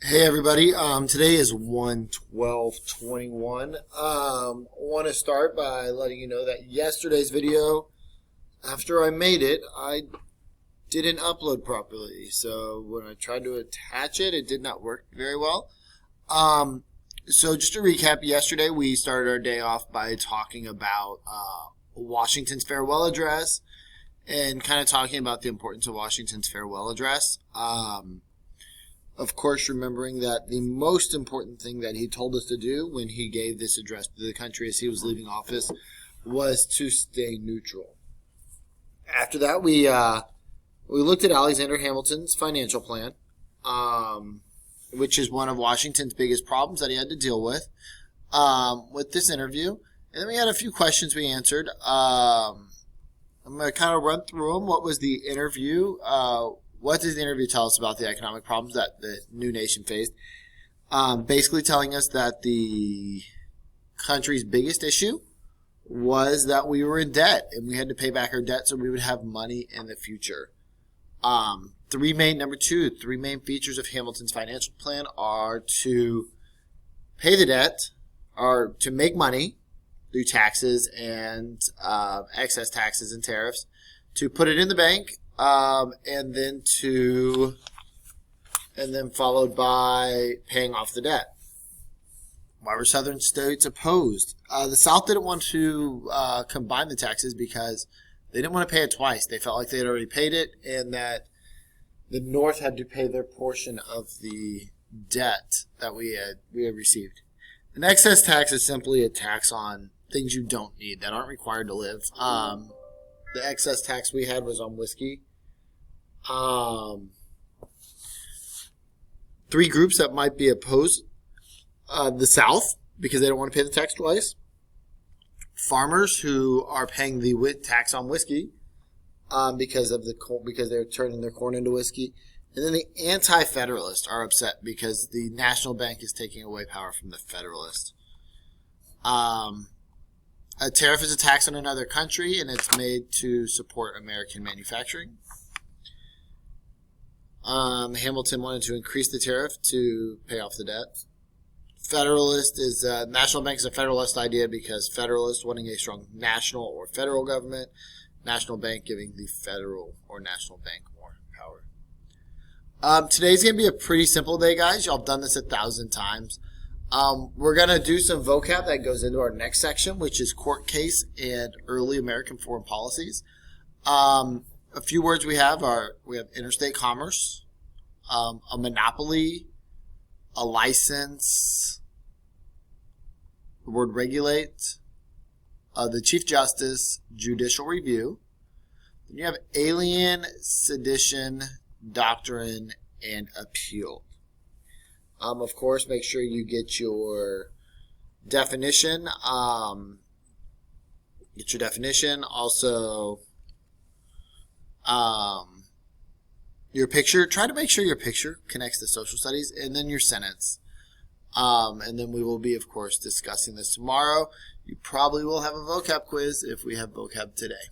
Hey everybody, today is 1/12/21. I want to start by letting you know that yesterday's video, after I made it, I didn't upload properly. So when I tried to attach it, it did not work very well. So just to recap, yesterday we started our day off by talking about Washington's farewell address and kind of talking about the importance of Washington's farewell address. Of course, remembering that the most important thing that he told us to do when he gave this address to the country as he was leaving office was to stay neutral. After that, we looked at Alexander Hamilton's financial plan, which is one of Washington's biggest problems that he had to deal with this interview. And then we had a few questions we answered. I'm going to kind of run through them. What was the interview? What does the interview tell us about the economic problems that the new nation faced? Basically telling us that the country's biggest issue was that we were in debt and we had to pay back our debt so we would have money in the future. Three main features of Hamilton's financial plan are to pay the debt, or to make money through taxes and excess taxes and tariffs, to put it in the bank, and then followed by paying off the debt. Why were Southern states opposed? The South didn't want to combine the taxes because they didn't want to pay it twice. They felt like they had already paid it, and that the North had to pay their portion of the debt that we had received. An excess tax is simply a tax on things you don't need that aren't required to live. The excess tax we had was on whiskey. Three groups that might be opposed. The South, because they don't want to pay the tax twice. Farmers who are paying the tax on whiskey because they're turning their corn into whiskey. And then the anti-federalists are upset because the National Bank is taking away power from the Federalists. A tariff is a tax on another country, and it's made to support American manufacturing. Hamilton wanted to increase the tariff to pay off the debt. National Bank is a federalist idea because federalists wanting a strong national or federal government, National Bank giving the federal or national bank more power. Today's going to be a pretty simple day, guys. Y'all have done this 1,000 times. We're going to do some vocab that goes into our next section, which is court case and early American foreign policies. A few words we have interstate commerce, a monopoly, a license, the word regulate, the Chief Justice, judicial review. Then you have alien, sedition, doctrine, and appeal. Of course, make sure you get your definition. Also, your picture. Try to make sure your picture connects to social studies, and then your sentence. And then we will be, of course, discussing this tomorrow. You probably will have a vocab quiz if we have vocab today.